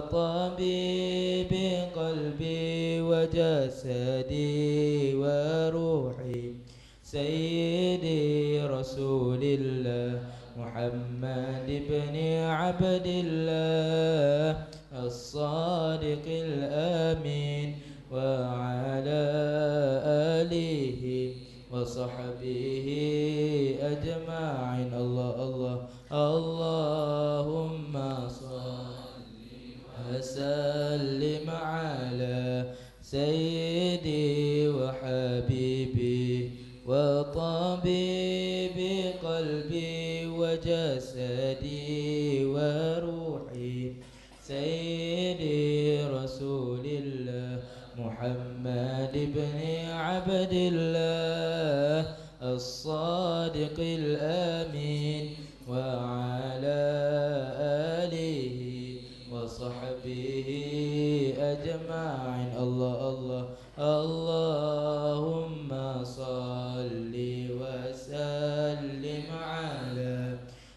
وطبيب قلبي وجسدي وروحي سيدي رسول الله محمد بن عبد الله الصادق الأمين وعلى آله وصحبه أجمعين. الله الله اللهم صل وسلم على سيدي وحبيبي وطبيب قلبي وجسدي وروحي سيدي رسول الله محمد بن عبد الله الصادق الأمين وعلى آله وصحبه أجمعين. الله الله اللهم صل وسلم على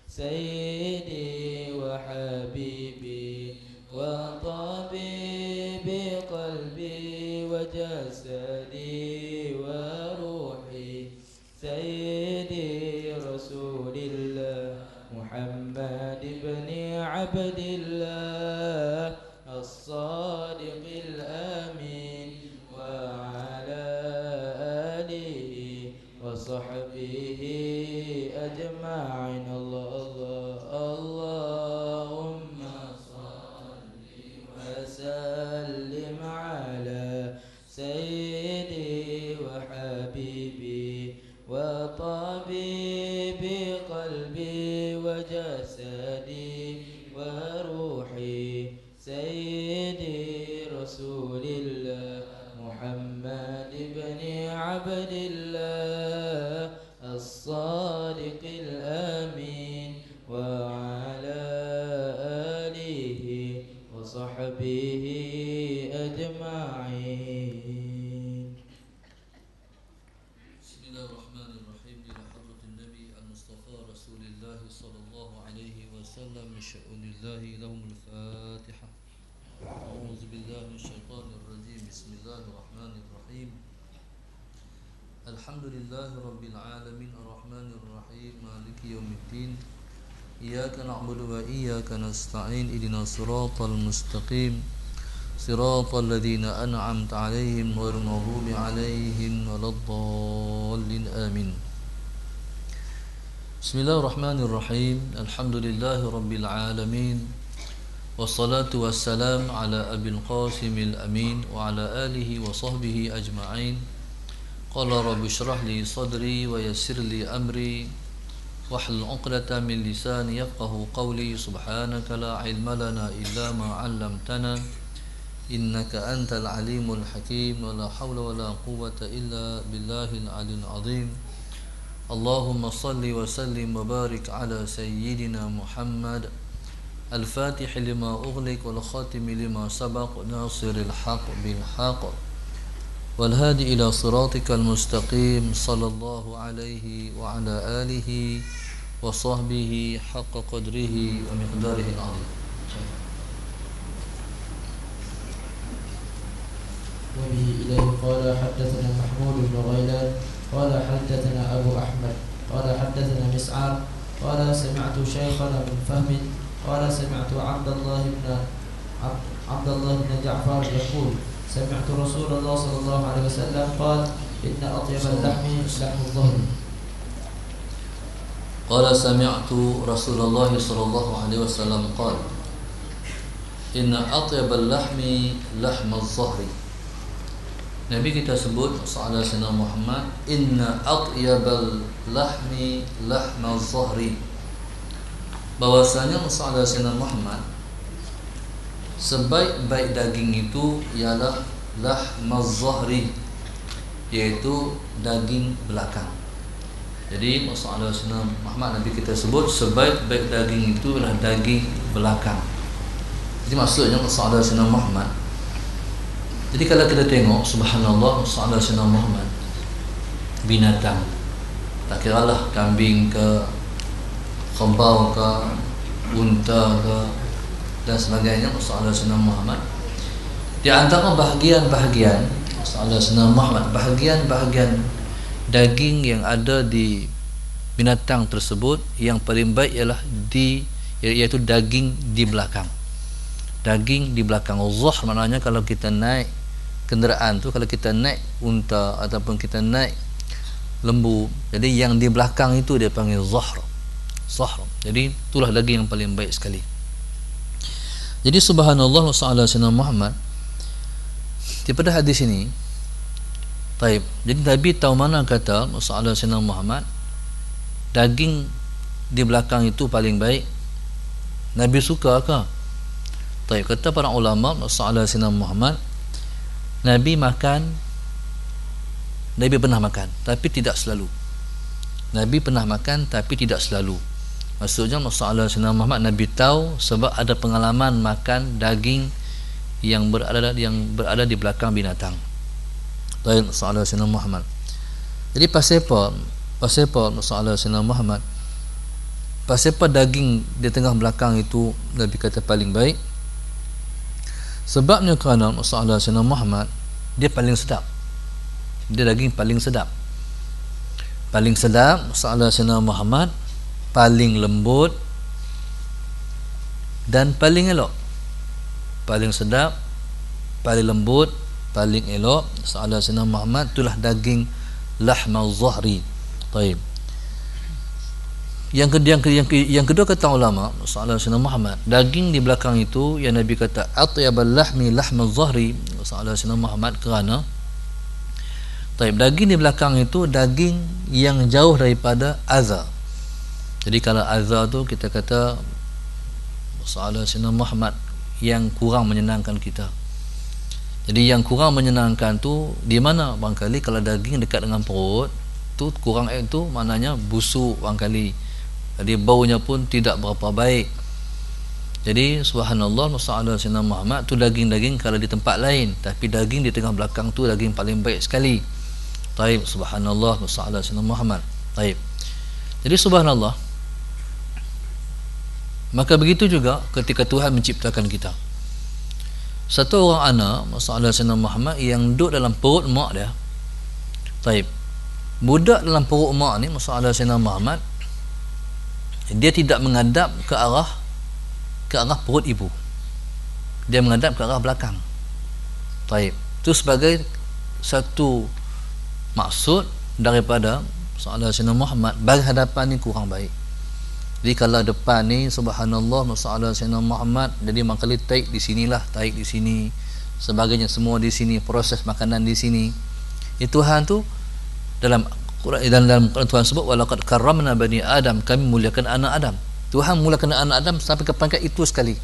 سيدي وحبيبي وطبيب قلبي وجسدي وروحي سيدي رسول الله محمد بن عبد الله الصادق الأمين وعلى آله وصحبه أجمعين. الله الله اللهم صل وسلم على سيدي وحبيبي وطبيب قلبي وجسدي وروحي سيدي رسول الله محمد بن عبد الله الصادق الأمين وعلى آله وصحبه أجمعين. بسم الله الرحمن الرحيم. إلى حضرة النبي المصطفى رسول الله صلى الله عليه وسلم من شؤون الله لهم الفاتحة. أعوذ بالله من الشيطان الرجيم. بسم الله الرحمن الرحيم. الحمد لله رب العالمين الرحمن الرحيم مالك يوم الدين إياك نعبد وإياك نستعين اهدنا الصراط المستقيم صراط الذين أنعمت عليهم غير المغضوب عليهم ولا الضالين آمين. بسم الله الرحمن الرحيم. الحمد لله رب العالمين والصلاة والسلام على أبي القاسم الأمين وعلى آله وصحبه أجمعين. قال رب اشرح لي صدري ويسر لي أمري واحلل عقدة من لساني يفقه قولي. سبحانك لا علم لنا إلا ما علمتنا إنك أنت العليم الحكيم ولا حول ولا قوة إلا بالله العلي العظيم. اللهم صل وسلم وبارك على سيدنا محمد الفاتح لما أغلق والخاتم لما سبق ناصر الحق بالحق والهادي إلى صراطك المستقيم صلى الله عليه وعلى آله وصحبه حق قدره ومقداره العظيم. وبه إليه قال حدثنا محمود بن غيلان قال حدثنا أبو أحمد قال حدثنا مسعر قال سمعت شيخنا بن فهم قال سمعت عبد الله بن جعفر يقول سمعت رسول الله صلى الله عليه وسلم قال إن أطيب اللحم لحم الظهر. قال سمعت رسول الله صلى الله عليه وسلم قال إن أطيب اللحم لحم الظهر. Nabi kita sebut sallallahu Muhammad inna atyabal lahmi lahma zahri, bahwasanya sallallahu Muhammad sebaik-baik daging itu ialah lahma zahri, yaitu daging belakang. Jadi sallallahu Muhammad Nabi kita sebut sebaik-baik daging itu adalah daging belakang. Jadi maksudnya sallallahu Muhammad. Jadi kalau kita tengok subhanallah sallallahu Muhammad binatang, tak kiralah kambing ke, kerbau ke, unta ke, dan sebagainya masalah Sayyidina Muhammad. Di antara bahagian-bahagian masalah Sayyidina Muhammad, bahagian-bahagian daging yang ada di binatang tersebut yang paling baik ialah iaitu daging di belakang. Daging di belakang. Zuhr maknanya kalau kita naik kenderaan tu, kalau kita naik unta ataupun kita naik lembu, jadi yang di belakang itu dia panggil zuhr. Jadi itulah daging yang paling baik sekali. Jadi subhanallah wa sallallahu alaihi Muhammad daripada hadis ini. Baik. Jadi Nabi tahu mana kata sallallahu alaihi Muhammad daging di belakang itu paling baik. Nabi suka ke? Baik, kata para ulama sallallahu alaihi Muhammad, Nabi pernah makan tapi tidak selalu. Nabi pernah makan tapi tidak selalu. Maksudnya sallallahu alaihi Muhammad Nabi tahu sebab ada pengalaman makan daging yang berada di belakang binatang. Baik, sallallahu alaihi Muhammad. Jadi pasal apa sallallahu alaihi Muhammad? Pasal apa daging di tengah belakang itu Nabi kata paling baik? Sebabnya kerana sallallahu alaihi Muhammad dia paling sedap. Dia daging paling sedap. Paling sedap sallallahu alaihi Muhammad, paling lembut dan paling elok. Paling sedap, paling lembut, paling elok sallallahu alaihi Muhammad itulah daging lahmal zahri. Baik. Yang kedua kata ulama sallallahu alaihi Muhammad, daging di belakang itu yang Nabi kata atyabal lahmi lahmal zahri sallallahu alaihi Muhammad kerana daging di belakang itu daging yang jauh daripada azza. Jadi kalau azza tu kita kata sallallahu alaihi Muhammad yang kurang menyenangkan kita. Jadi yang kurang menyenangkan tu di mana? Barangkali kalau daging dekat dengan perut tu kurang itu maknanya busuk barangkali. Jadi baunya pun tidak berapa baik. Jadi subhanallah sallallahu alaihi Muhammad tu daging-daging kalau di tempat lain, tapi daging di tengah belakang tu daging paling baik sekali. Taib, subhanallah sallallahu alaihi Muhammad. Taib. Jadi subhanallah. Maka begitu juga ketika Tuhan menciptakan kita. Satu orang anak sallallahu alaihi Muhammad yang duduk dalam perut mak dia. Taib. Budak dalam perut mak ni sallallahu alaihi Muhammad dia tidak menghadap ke arah perut ibu. Dia menghadap ke arah belakang. Taib. Itu sebagai satu maksud daripada sallallahu alaihi Muhammad bagi hadapan ni kurang baik. Jadi kalau depan ni subhanallah sallallahu alaihi Muhammad, jadi makali taik di sinilah, taik di sini, sebagainya semua di sini, proses makanan di sini. Tuhan tu dalam Quran Tuhan sebut walaqad karramna bani Adam, kami muliakan anak Adam. Tuhan muliakan anak Adam sampai ke pangkat itu sekali.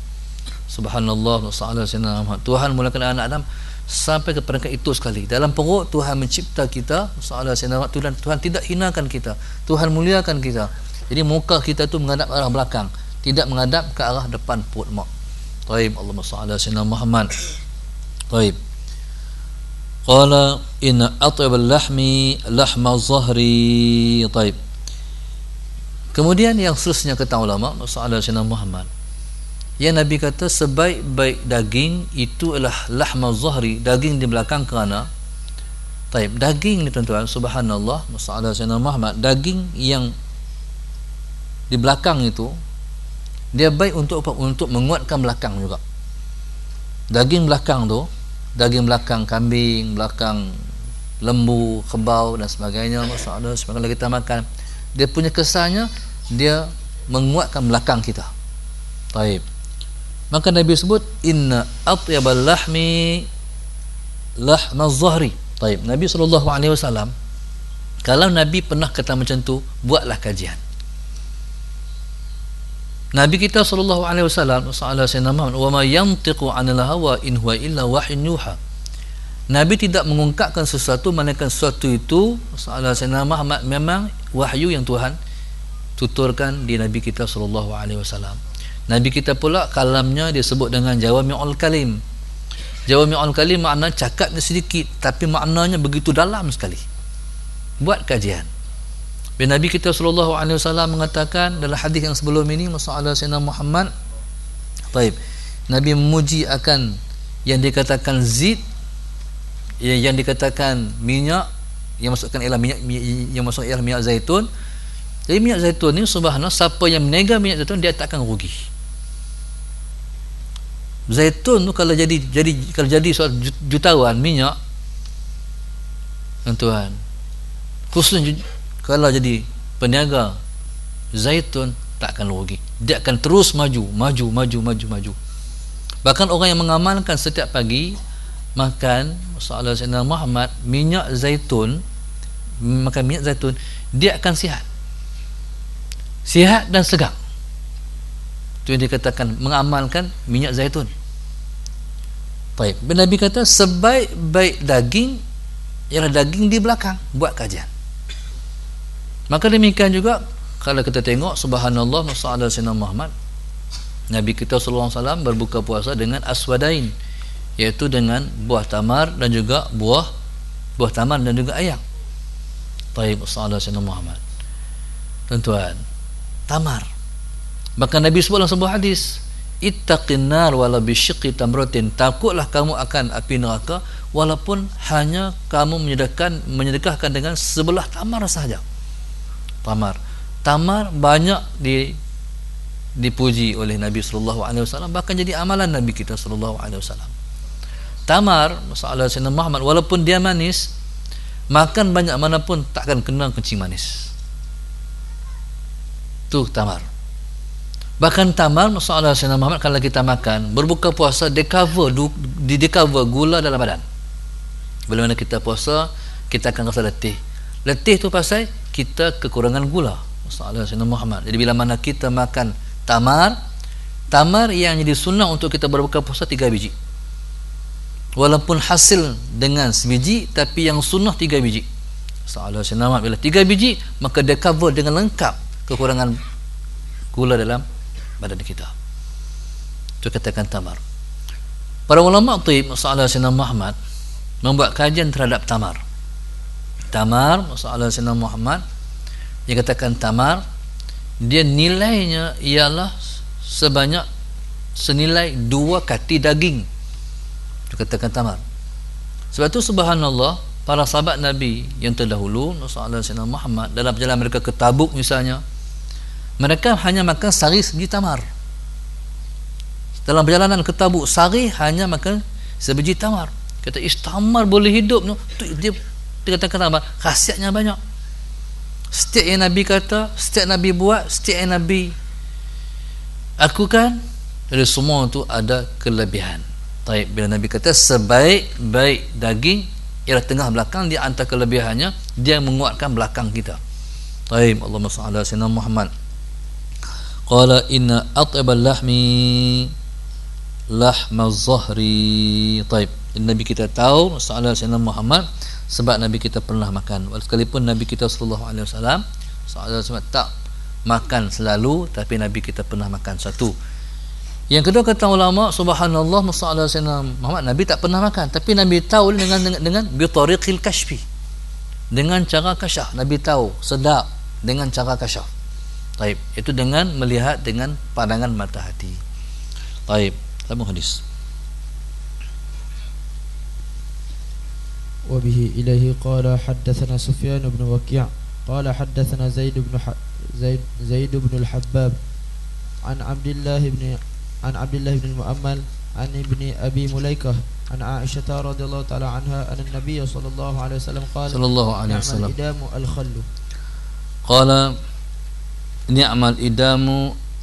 Subhanallah sallallahu alaihi Muhammad. Tuhan muliakan anak Adam sampai ke peringkat itu sekali. Dalam perut Tuhan mencipta kita sallallahu alaihi wasallam, Tuhan tidak hinakan kita, Tuhan muliakan kita. Jadi muka kita tu menghadap arah belakang, tidak menghadap ke arah depan perut mak. Taib, Allahumma salli ala sayyidina Muhammad. Taib. Qala inna atyabal lahmi lahma zahri. Taib. Kemudian yang seterusnya kata ulama sallallahu alaihi wasallam Muhammad, yang Nabi kata sebaik-baik daging itu adalah lahma zahri, daging di belakang kerana taib, daging ni tuan-tuan subhanallah sallallahu alaihi wasallam Muhammad, daging yang di belakang itu dia baik untuk apa? Untuk menguatkan belakang juga. Daging belakang tu, daging belakang kambing, belakang lembu, kebau dan sebagainya, masalah sebagaimana kita makan, dia punya kesannya dia menguatkan belakang kita. Taib. Maka Nabi sebut inna atyabal lahmi lahma zahri. Taib. Nabi SAW, kalau Nabi pernah kata macam tu, buatlah kajian. Nabi kita sallallahu alaihi wasallam wa ma yantiqu 'anil hawa in huwa illa wahyun yuha. Nabi tidak mengungkapkan sesuatu melainkan sesuatu itu sallallahu alaihi wasallam memang wahyu yang Tuhan tuturkan di Nabi kita sallallahu alaihi wasallam. Nabi kita pula kalamnya disebut dengan jawami'ul kalim. Jawami'ul kalim makna cakapnya sedikit tapi maknanya begitu dalam sekali. Buat kajian. Dan Nabi kita sallallahu alaihi wasallam mengatakan dalam hadis yang sebelum ini masalah Sayyidina Muhammad, taib, Nabi memuji akan yang dikatakan zit, yang dikatakan minyak, yang masukkan ialah minyak, yang masuk ialah minyak zaitun. Jadi minyak zaitun ni subhanallah, siapa yang meniaga minyak zaitun dia tak akan rugi. Zaitun tu kalau jadi suatu jutawan minyak, tuan, khususnya kalau jadi peniaga zaitun, tak akan rugi. Dia akan terus maju. Bahkan orang yang mengamalkan setiap pagi makan Sallallahu Alaihi Wasallam Muhammad minyak zaitun, makan minyak zaitun, dia akan sihat dan segar. Itu yang dikatakan mengamalkan minyak zaitun. Baik, Nabi kata sebaik-baik daging ialah daging di belakang buat kajian. Maka demikian juga kalau kita tengok subhanallah Sallallahu Alaihi Wasallam Muhammad, Nabi kita sallallahu alaihi wasallam berbuka puasa dengan aswadain, iaitu dengan buah tamar dan juga buah tamar dan juga ayam. Baik, sallallahu alaihi wasallam Muhammad. Tuan-tuan, tamar. Bahkan Nabi sebut dalam sebuah hadis, ittaqin nar wala bisyiqqi tamratin, takutlah kamu akan api neraka walaupun hanya kamu menyedekahkan dengan sebelah tamar sahaja. Tamar banyak dipuji oleh Nabi sallallahu alaihi wasallam, bahkan jadi amalan Nabi kita sallallahu alaihi wasallam. Tamar sallallahu alaihi wasallam Muhammad, walaupun dia manis, makan banyak mana pun takkan kena kencing manis. Tu tamar. Bahkan tamar sallallahu alaihi wasallam Muhammad, kalau kita makan berbuka puasa, di cover gula dalam badan. Bila mana kita puasa, kita akan rasa letih. Letih tu pasal kita kekurangan gula. Sallallahu alaihi wasallam Muhammad. Jadi bila mana kita makan tamar yang jadi sunnah untuk kita berbuka puasa 3 biji. Walaupun hasil dengan sebiji, tapi yang sunnah 3 biji. Sallallahu alaihi wasallam bila 3 biji, maka dia cover dengan lengkap kekurangan gula dalam badan kita. Itu katakan tamar. Para ulama taib sallallahu alaihi wasallam Muhammad membuat kajian terhadap tamar. Sallallahu alaihi wasallam Muhammad, yang katakan tamar, dia nilainya ialah senilai 2 kati daging. Itu katakan tamar. Sebab tu subhanallah, para sahabat Nabi yang terdahulu sallallahu alaihi wasallam Muhammad, dalam perjalanan mereka ke Tabuk misalnya, mereka hanya makan sari sebiji tamar. Dalam perjalanan ke Tabuk, sari hanya makan sebiji tamar. Kata istamar boleh hidup tu, dia katakan tamar, khasiatnya banyak. Setiap yang Nabi kata, setiap Nabi buat, setiap yang Nabi lakukan, dari semua itu ada kelebihan. Taib, bila Nabi kata sebaik-baik daging ialah tengah belakang, dia antara kelebihannya dia menguatkan belakang kita. Taib, Allahumma salli ala sayyidina Muhammad. Qala inna at'abal lahmi lahma zahri. Taib, Nabi kita tahu sallallahu alaihi wasallam Muhammad, sebab Nabi kita pernah makan. Sekalipun Nabi kita sallallahu alaihi wasallam tak makan selalu, tapi Nabi kita pernah makan satu. Yang kedua, kata ulama subhanallah sallallahu alaihi wasallam Muhammad, Nabi tak pernah makan, tapi Nabi tahu dengan bi tariqil kashfi, dengan cara kasyaf. Nabi tahu sedap dengan cara kasyaf. Taib, itu dengan melihat dengan pandangan mata hati. Taib, sambung hadis. وبه إليه قال حدثنا سفيان بن وكيع قال حدثنا زيد بن الحباب عن عبد الله بن المؤمل عن ابن أبي مليكة عن عائشة رضي الله تعالى عنها أن النبي صلى الله عليه وسلم قال نعم الإدام الخل. قال نعم الإدام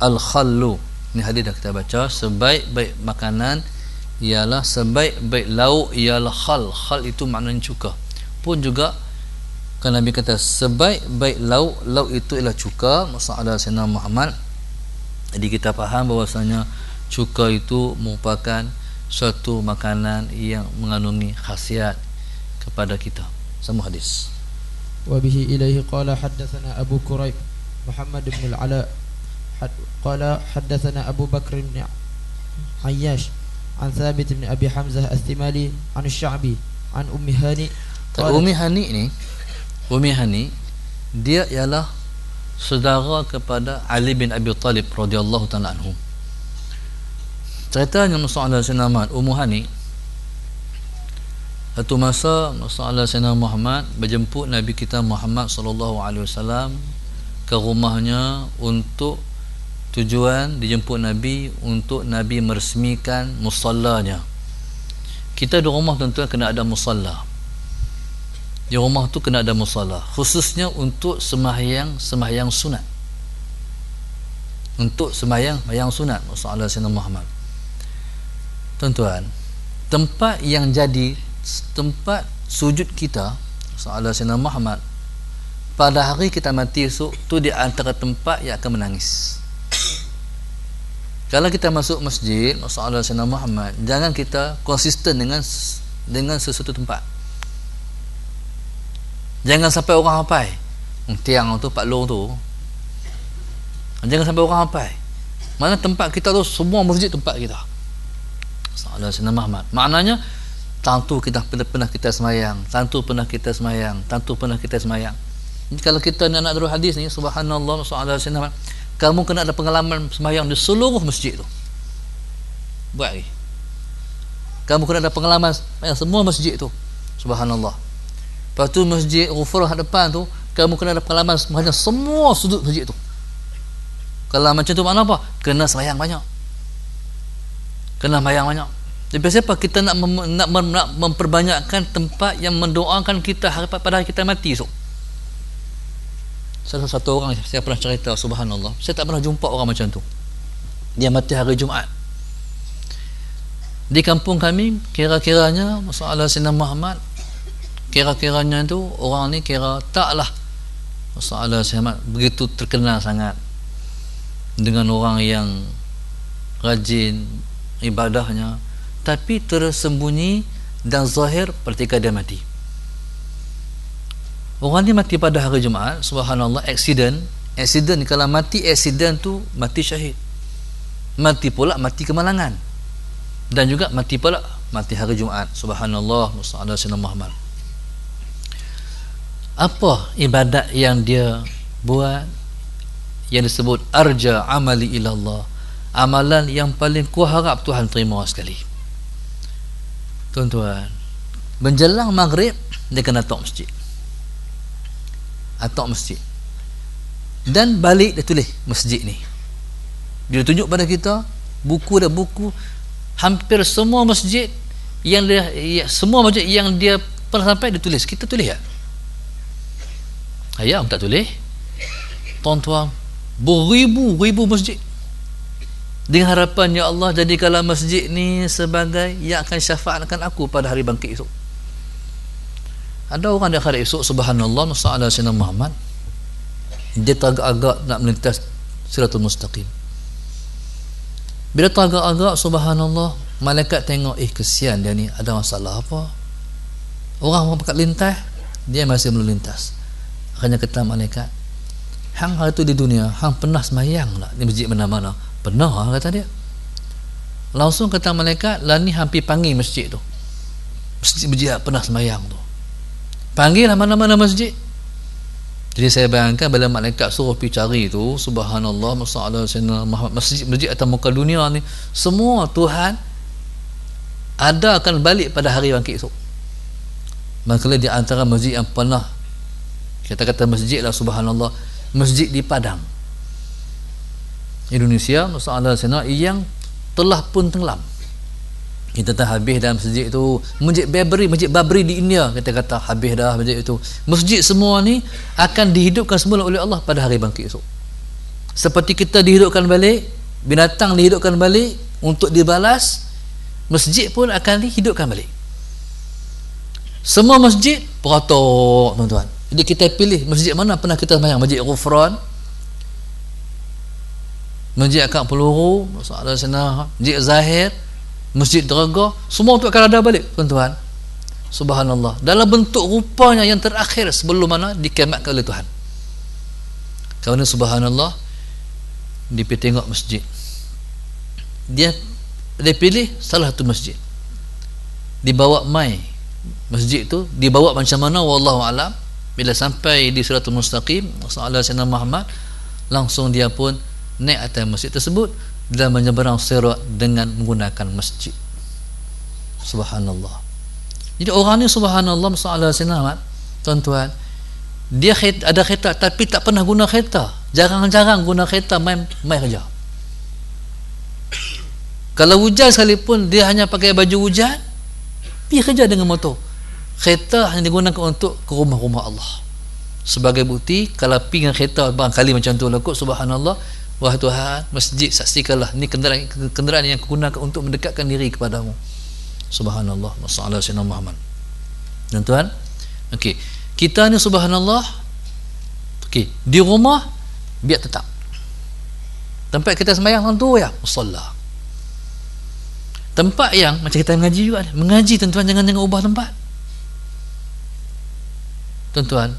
الخل. Ini hadis dah kita baca. Sebaik-baik makanan ialah, sebaik-baik lauk ialah khal. Khal itu maknanya cuka. Pun juga kan Nabi kata sebaik-baik lauk itu ialah cuka. Masalah Sayyidina Muhammad. Jadi kita faham bahwasanya cuka itu merupakan suatu makanan yang mengandungi khasiat kepada kita. Sama hadis. Wa bihi ilaihi qala haddatsana Abu Quraib Muhammad bin al-Ala qala haddatsana Abu Bakr bin Ayyash an Thabit bin Abi Hamzah al-Thimali an Sya'bi an Ummi Hani. Ummi Hani dia ialah saudara kepada Ali bin Abi Talib radhiyallahu ta'ala anhu. Ceritanya masalah Sayyidina Muhammad Ummu Hani, satu masa masalah Sayyidina Muhammad berjemput Nabi kita Muhammad sallallahu alaihi wasallam ke rumahnya untuk tujuan dijemput Nabi untuk Nabi meresmikan musallanya. Kita di rumah tuan-tuan kena ada musalla. Di rumah tu kena ada musalla, khususnya untuk sembahyang sunat. Untuk sembahyang sunat masalah Sayyidina Muhammad. Tuan-tuan, tempat yang jadi tempat sujud kita masalah Sayyidina Muhammad pada hari kita mati esok tu di antara tempat yang akan menangis. Kalau kita masuk masjid masalah Sayyidina Muhammad, jangan kita konsisten dengan sesuatu tempat. Jangan sampai orang hafal tiang tu, Pak Long tu, jangan sampai orang hafal. Mana tempat kita tu, semua masjid tempat kita masalah Sayyidina Muhammad. Maknanya tentu kita pernah kita semayang, tentu pernah kita semayang. Kalau kita nak dulu hadis ni, subhanallah masalah Sayyidina Muhammad, kamu kena ada pengalaman semayang di seluruh masjid tu. Buat lagi, kamu kena ada pengalaman semayang semua masjid tu, subhanallah. Lepas tu masjid Ghufrah depan tu, kamu kena ada pengalaman semayang semua sudut masjid tu. Kalau macam tu makna apa? Kena semayang banyak, kena semayang banyak. Jadi siapa kita nak memperbanyakkan tempat yang mendoakan kita pada hari kita mati esok. Salah satu orang saya pernah cerita, subhanallah, saya tak pernah jumpa orang macam tu. Dia mati hari Jumaat. Di kampung kami, kira-kiranya masalah Sayyidina Muhammad, kira-kiranya tu orang ni kira taklah masalah Sayyidina Muhammad begitu terkenal sangat dengan orang yang rajin ibadahnya, tapi tersembunyi dan zahir ketika dia mati. Orang ni mati pada hari Jumaat, subhanallah, accident. Kalau mati accident tu mati syahid, mati pula mati kemalangan, dan juga mati pula mati hari Jumaat, subhanallah masalah Sayyidina Muhammad. Apa ibadat yang dia buat yang disebut arja amali ilallah, amalan yang paling ku harap Tuhan terima sekali. Tuan-tuan, menjelang maghrib dia kena atok masjid, dan balik dia tulis masjid ni. Dia tunjuk pada kita buku hampir semua masjid yang dia pernah sampai dia tulis. Kita tulis tak? Ayam tak tulis. Tuan-tuan, beribu-ribu masjid, dengan harapan ya Allah jadikanlah masjid ni sebagai yang akan syafaatkan aku pada hari bangkit esok. Ada orang di akhirat esok, subhanallah masalah Sayyidina Muhammad, dia teragak-agak nak melintas siratul mustaqim. Bila teragak-agak, subhanallah, malaikat tengok, kesian dia ni, ada masalah apa? Orang pakat lintas, dia masih belum lintas. Akhirnya kata malaikat, hang hari tu di dunia hang pernah semayang tak di masjid mana-mana? Pernah, kata dia. Langsung kata malaikat, lah ni hampir panggil masjid tu, masjid pernah semayang tu, panggil lah mana-mana masjid. Jadi saya bayangkan bila malaikat suruh pergi cari tu, subhanallah masalah Sayyidina Muhammad, masjid atas muka dunia ni semua Tuhan ada akan balik pada hari bangkit esok. Maka di antara masjid yang pernah kita kata masjid lah, subhanallah, masjid di Padang, Indonesia, masalah Sayyidina yang telah pun tenggelam. Kita tak habis dalam masjid tu. Masjid Babri di India, kita kata habis dah masjid itu. Masjid semua ni akan dihidupkan semula oleh Allah pada hari bangkit esok. Seperti kita dihidupkan balik, binatang dihidupkan balik untuk dibalas, masjid pun akan dihidupkan balik. Semua masjid beratok, tuan-tuan. Jadi kita pilih masjid mana pernah kita sembahyang. Masjid Ghufran, Masjid Akak Peluru, Masjid Zahir, Masjid Draga, semua tu akan ada balik, tuan-tuan. Subhanallah, dalam bentuk rupanya yang terakhir sebelum mana dikematkan oleh Tuhan. Kerana subhanallah, dia pergi tengok masjid, dia pilih salah satu masjid, dibawa mai masjid tu, dibawa macam mana wallahu alam. Bila sampai di Siratul Mustaqim, masalah Sayyidina Muhammad, langsung dia pun naik atas masjid tersebut dan menyeberang sirat dengan menggunakan masjid. Subhanallah. Jadi orang ni subhanallah masalah sinamat, tuan-tuan, dia ada kereta tapi tak pernah guna kereta, jarang-jarang guna kereta, main kerja. Kalau hujan sekalipun dia hanya pakai baju hujan, pergi kerja dengan motor. Kereta hanya digunakan untuk ke rumah-rumah Allah. Sebagai bukti, kalau pergi dengan kereta barangkali macam tu lah kot, subhanallah, wahai Tuhan, masjid saksikanlah ni kenderaan yang aku gunakan untuk mendekatkan diri kepadamu. Subhanallah, masalah Sayyidina Muhammad. Tuan-tuan, okey, kita ni subhanallah, okey, di rumah biar tetap tempat kita sembahyang tentu ya musalla. Tempat yang macam kita mengaji juga, mengaji tuan-tuan, jangan ubah tempat. Tuan-tuan,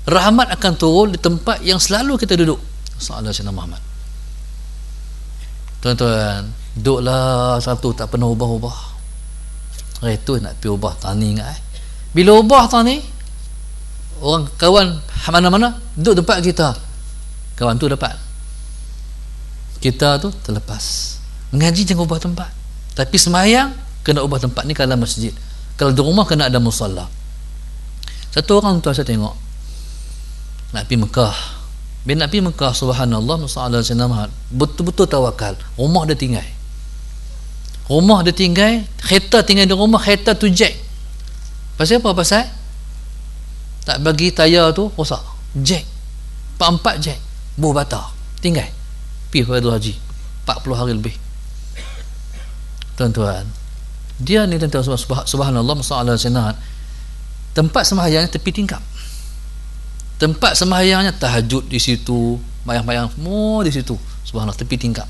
rahmat akan turun di tempat yang selalu kita duduk. Salah Sayyidina Muhammad. Tuan-tuan, duduklah satu tak pernah ubah-ubah. Itu nak pergi ubah tani ingat bila ubah tani, orang kawan mana-mana duduk tempat kita, kawan tu dapat, kita tu terlepas. Mengaji jangan ubah tempat, tapi sembahyang kena ubah tempat. Ni kalau masjid, kalau di rumah kena ada musalla. Satu orang tu saya tengok nak pergi Mekah. Bila nak pergi Mekah, subhanallah, masalah Sayyidina betul-betul tawakal. Rumah dia tinggal, kereta tinggal di rumah, kereta tu jack. Pasal apa? Pasal tak bagi tayar tu rosak, jack 4 jack buah bata, tinggal pergi pada haji 40 hari lebih. Tuan-tuan, dia ni tuan-tuan, subhanallah, masalah Sayyidina, tempat sembahyangnya tepi tingkap, tempat sembahyangnya tahajud di situ, mayang-mayang semua di situ, subhanallah, tepi tingkap.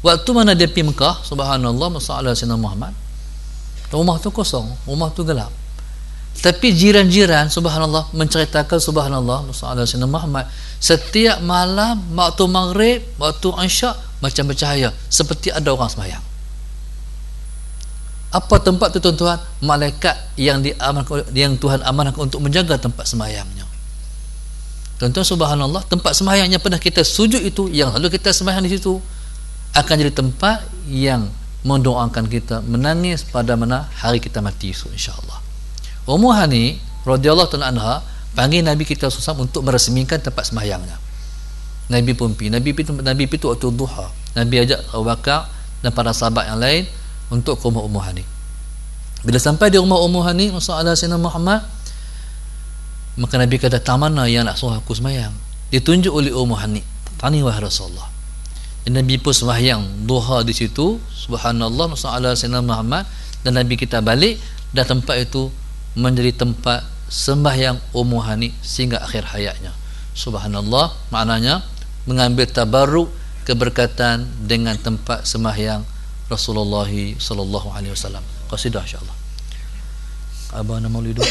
Waktu mana dia pergi Mekah, subhanallah, masalah Sayyidina Muhammad, rumah tu kosong, rumah tu gelap, tapi jiran-jiran subhanallah menceritakan, subhanallah, masalah Sayyidina Muhammad, setiap malam waktu maghrib, waktu isyak, macam bercahaya seperti ada orang sembahyang. Apa tempat tu tuan-tuan? Malaikat yang diamankan, yang Tuhan amanahkan untuk menjaga tempat sembahyangnya. Tuan-tuan, subhanallah, tempat sembahyang yang pernah kita sujud itu, yang lalu kita sembahyang di situ, akan jadi tempat yang mendoakan kita menangis pada mana hari kita mati esok, insya-Allah. Ummu Hani radhiyallahu ta'ala anha panggil Nabi kita SAW untuk meresmikan tempat sembahyangnya. Nabi pun pergi. Nabi itu waktu duha. Nabi ajak Abu Bakar dan para sahabat yang lain untuk ke rumah Ummu Hani. Bila sampai di rumah Ummu Hani, masalah Sayyidina Muhammad, maka Nabi kata, "Tak mana yang nak suruh aku sembahyang?" Ditunjuk oleh Ummu Hani, "Tani wahai Rasulullah." Dan Nabi pun sembahyang duha di situ, subhanallah, masalah Sayyidina Muhammad, dan Nabi kita balik, dan tempat itu menjadi tempat sembahyang Ummu Hani sehingga akhir hayatnya. Subhanallah, maknanya mengambil tabarruk, keberkatan dengan tempat sembahyang Rasulullah sallallahu alaihi wasallam. Qasidah insya-Allah. Abana Maulidu.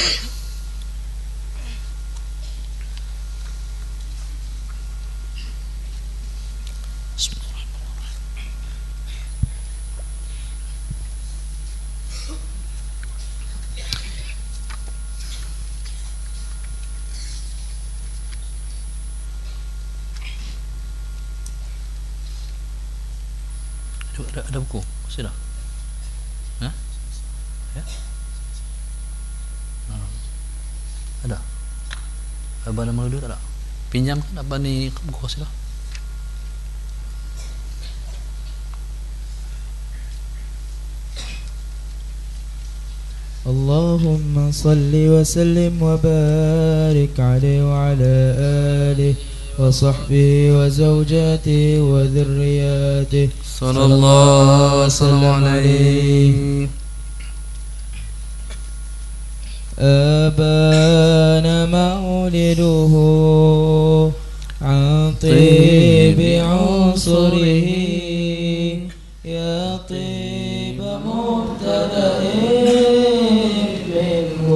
Ada buku sudah? Hah? Ya? Ada. Abang nama dulu tak ada? Pinjam kan abang ni buku sudah? Allahumma salli wa sallim wa barik alaihi wa ala alihi وصحبه وزوجاته وذرياته صلى الله وسلم عليه. أبان مولده عن طيب عنصره يا طيب مبتدأ منه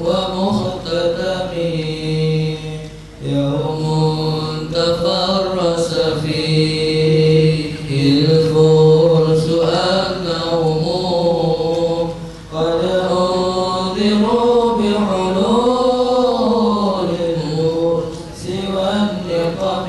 ومختتم يوم تفرس فيه الفرس أنهم قد أنذروا بعلول سوى النقم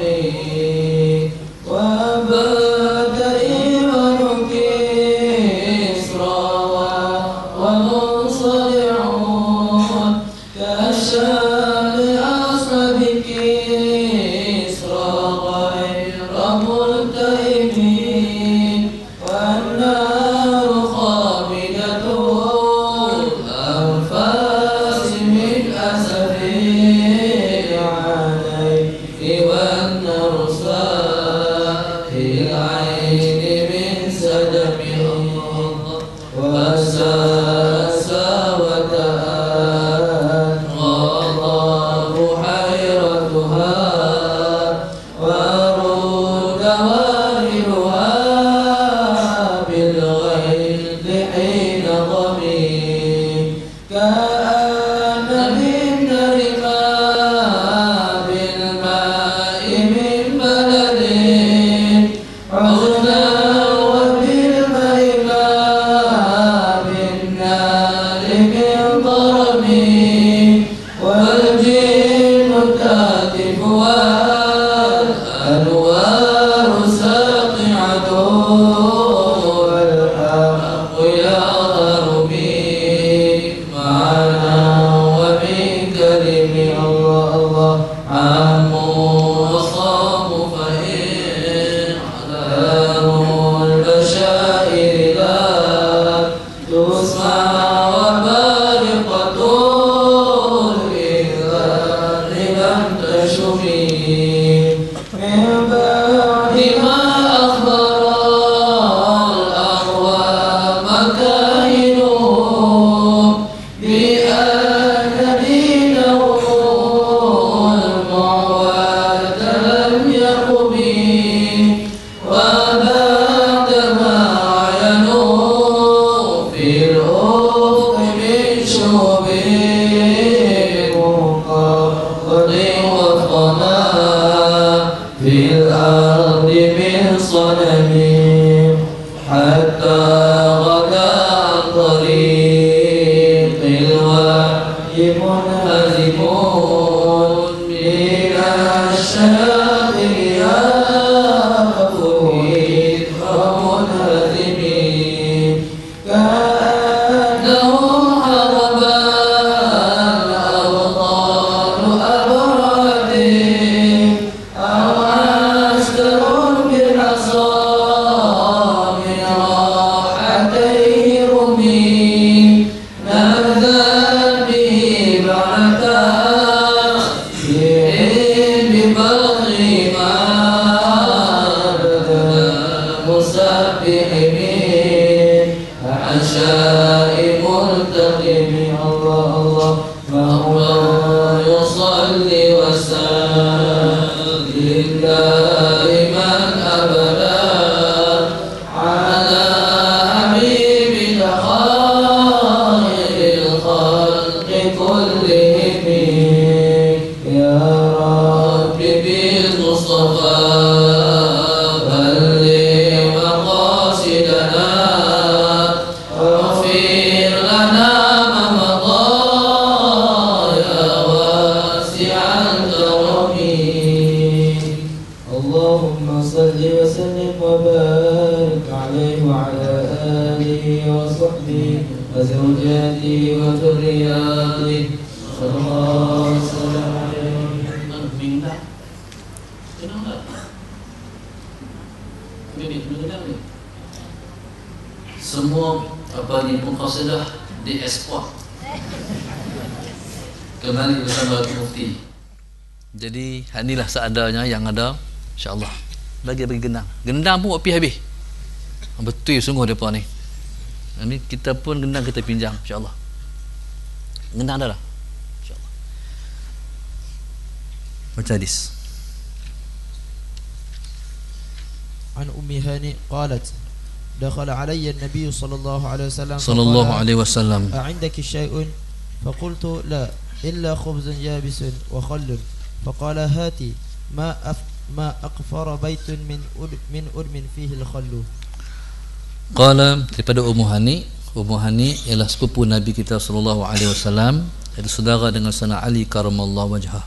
في الأفق من شوب منقض وفقنا في الأرض من صنم حتى غدا عن طريق الوحي منهزمون من الشاطئ يأخذ ومنهزمين كأنهم حربا الأبطال أبرادين أو عسكر بالعصا من راحتيه رمي نبذا به بعد تأثير ببغي ما أبدا مسبحين عشاء ملتقم الله الله فهو يصلي وسلم دائما أبدا على حبيبك خير الخلق كلهم يا رب بالمصطفى بلغ مقاصدنا واغفر لنا ما مضى يا واسع الكرم اللهم صل وسلم وبارك عليه وعلى آله وصحبه وزوجاته وذرياته صلى الله وسلم عليه. Minta. Kenapa? Ini. Semua apa ni muqasidah diekspor kembali bersama Mufti. Jadi inilah seadanya yang ada, insya-Allah. Bagi gendang. Gendang pun api habis. Betul sungguh depa ni. Ini kita pun gendang kita pinjam, insya-Allah. Gendang dah lah. Insya-Allah. Baca hadis. عن أم هانئ قالت دخل علي النبي صلى الله عليه وسلم صلى الله عليه وسلم أعندك شيء فقلت لا إلا خبز يابس وخل فقال هاتي ما أقفر بيت من أدم فيه الخل. Qala daripada Ummu Hani ialah sepupu Nabi kita sallallahu alaihi wasallam, iaitu saudara dengan Sayyidina Ali karamallahu wajhah.